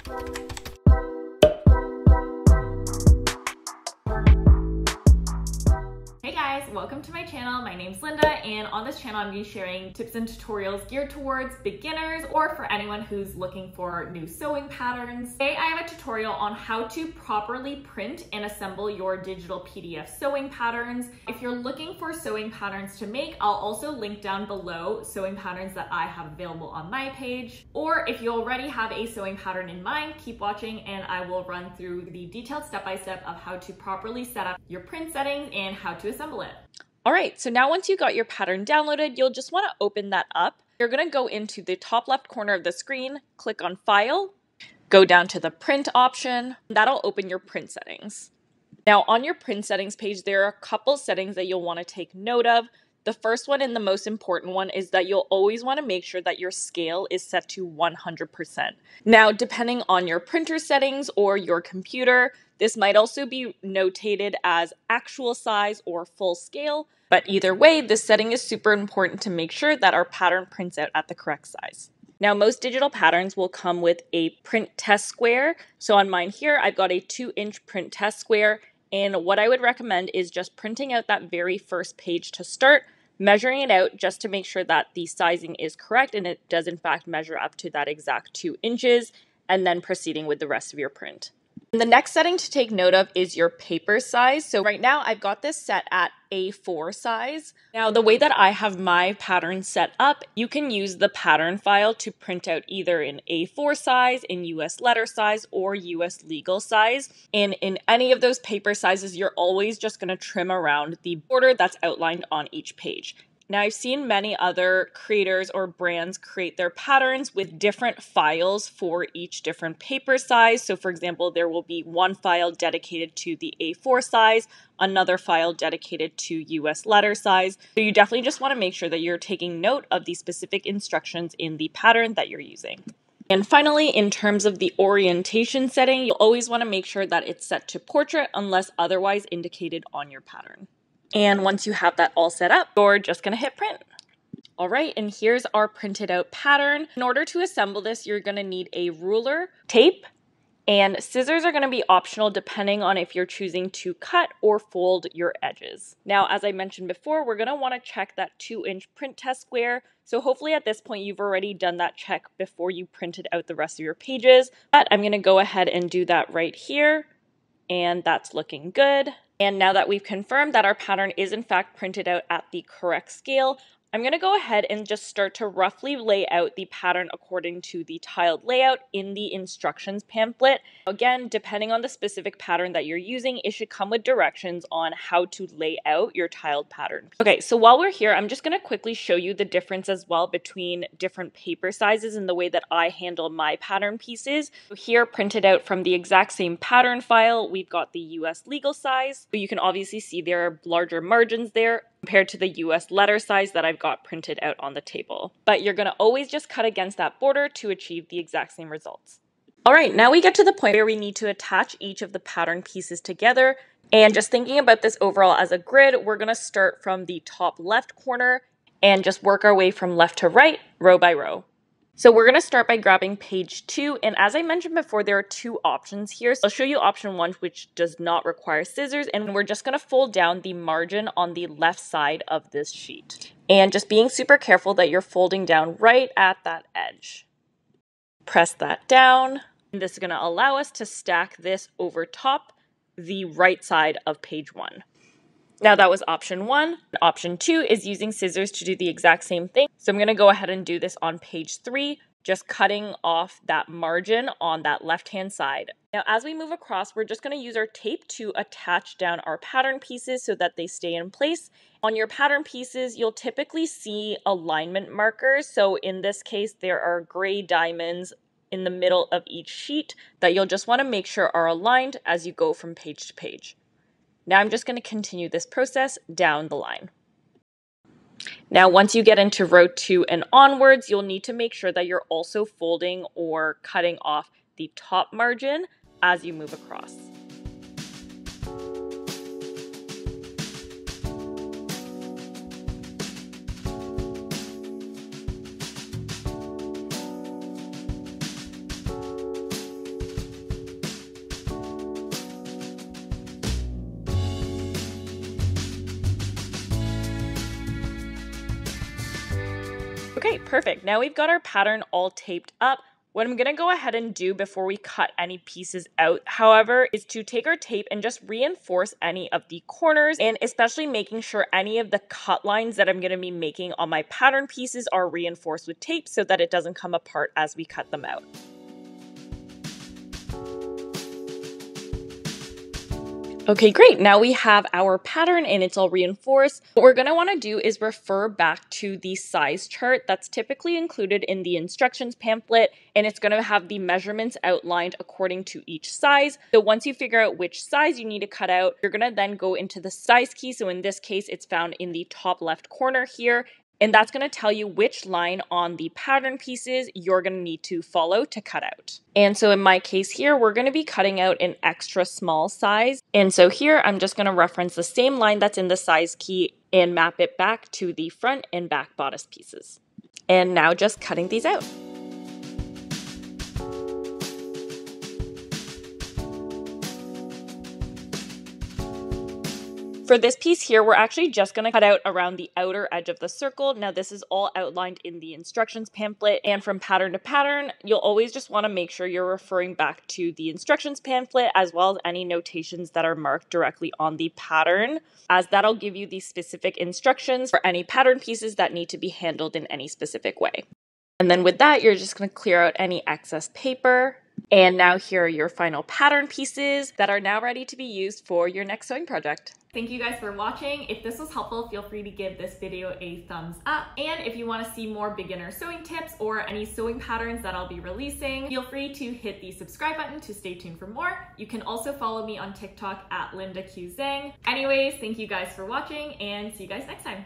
Hey guys, welcome to my channel. My name's Linda, and on this channel I'm going to be sharing tips and tutorials geared towards beginners or for anyone who's looking for new sewing patterns. Today I have a tutorial on how to properly print and assemble your digital PDF sewing patterns. If you're looking for sewing patterns to make, I'll also link down below sewing patterns that I have available on my page. Or if you already have a sewing pattern in mind, keep watching and I will run through the detailed step-by-step of how to properly set up your print settings and how to assemble it. All right, so now once you got your pattern downloaded, you'll just want to open that up. You're going to go into the top left corner of the screen, click on File, go down to the Print option. That'll open your print settings. Now on your print settings page, there are a couple settings that you'll want to take note of. The first one and the most important one is that you'll always want to make sure that your scale is set to 100%. Now, depending on your printer settings or your computer, this might also be notated as actual size or full scale, but either way, this setting is super important to make sure that our pattern prints out at the correct size. Now, most digital patterns will come with a print test square. So on mine here, I've got a 2-inch print test square, and what I would recommend is just printing out that very first page to start, measuring it out just to make sure that the sizing is correct and it does in fact measure up to that exact 2 inches, and then proceeding with the rest of your print. And the next setting to take note of is your paper size. So right now I've got this set at A4 size. Now the way that I have my pattern set up, you can use the pattern file to print out either in A4 size, in US letter size, or US legal size. And in any of those paper sizes, you're always just going to trim around the border that's outlined on each page. Now, I've seen many other creators or brands create their patterns with different files for each different paper size. So for example, there will be one file dedicated to the A4 size, another file dedicated to US letter size. So you definitely just want to make sure that you're taking note of the specific instructions in the pattern that you're using. And finally, in terms of the orientation setting, you'll always want to make sure that it's set to portrait unless otherwise indicated on your pattern. And once you have that all set up, you're just going to hit print. All right, and here's our printed out pattern. In order to assemble this, you're going to need a ruler, tape, and scissors are going to be optional depending on if you're choosing to cut or fold your edges. Now, as I mentioned before, we're going to want to check that 2-inch print test square. So hopefully at this point, you've already done that check before you printed out the rest of your pages. But I'm going to go ahead and do that right here, and that's looking good. And now that we've confirmed that our pattern is in fact printed out at the correct scale, I'm going to go ahead and just start to roughly lay out the pattern according to the tiled layout in the instructions pamphlet. Again, depending on the specific pattern that you're using, it should come with directions on how to lay out your tiled pattern. Okay, so while we're here, I'm just going to quickly show you the difference as well between different paper sizes and the way that I handle my pattern pieces. So here, printed out from the exact same pattern file, we've got the US legal size. So you can obviously see there are larger margins there compared to the US letter size that I've got printed out on the table. But you're going to always just cut against that border to achieve the exact same results. All right, now we get to the point where we need to attach each of the pattern pieces together. And just thinking about this overall as a grid, we're going to start from the top left corner and just work our way from left to right, row by row. So we're going to start by grabbing page 2, and as I mentioned before, there are 2 options here. So I'll show you option 1, which does not require scissors, and we're just going to fold down the margin on the left side of this sheet. And just being super careful that you're folding down right at that edge. Press that down, and this is going to allow us to stack this over top the right side of page 1. Now that was option 1. Option 2 is using scissors to do the exact same thing. So I'm going to go ahead and do this on page 3, just cutting off that margin on that left-hand side. Now as we move across, we're just going to use our tape to attach down our pattern pieces so that they stay in place. On your pattern pieces, you'll typically see alignment markers. So in this case, there are gray diamonds in the middle of each sheet that you'll just want to make sure are aligned as you go from page to page. Now I'm just going to continue this process down the line. Now once you get into row 2 and onwards, you'll need to make sure that you're also folding or cutting off the top margin as you move across. Okay, perfect. Now we've got our pattern all taped up. What I'm gonna go ahead and do before we cut any pieces out, however, is to take our tape and just reinforce any of the corners, and especially making sure any of the cut lines that I'm gonna be making on my pattern pieces are reinforced with tape so that it doesn't come apart as we cut them out. Okay, great. Now we have our pattern and it's all reinforced. What we're going to want to do is refer back to the size chart that's typically included in the instructions pamphlet, and it's going to have the measurements outlined according to each size. So once you figure out which size you need to cut out, you're going to then go into the size key. So in this case, it's found in the top left corner here. And that's going to tell you which line on the pattern pieces you're going to need to follow to cut out. And so in my case here, we're going to be cutting out an extra small size. And so here, I'm just going to reference the same line that's in the size key and map it back to the front and back bodice pieces. And now just cutting these out. For this piece here, we're actually just going to cut out around the outer edge of the circle. Now this is all outlined in the instructions pamphlet, and from pattern to pattern, you'll always just want to make sure you're referring back to the instructions pamphlet as well as any notations that are marked directly on the pattern, as that'll give you the specific instructions for any pattern pieces that need to be handled in any specific way. And then with that, you're just going to clear out any excess paper. And now here are your final pattern pieces that are now ready to be used for your next sewing project. Thank you guys for watching. If this was helpful, feel free to give this video a thumbs up. And if you want to see more beginner sewing tips or any sewing patterns that I'll be releasing, feel free to hit the subscribe button to stay tuned for more. You can also follow me on TikTok at Linda Q Zhang. Anyways, thank you guys for watching and see you guys next time.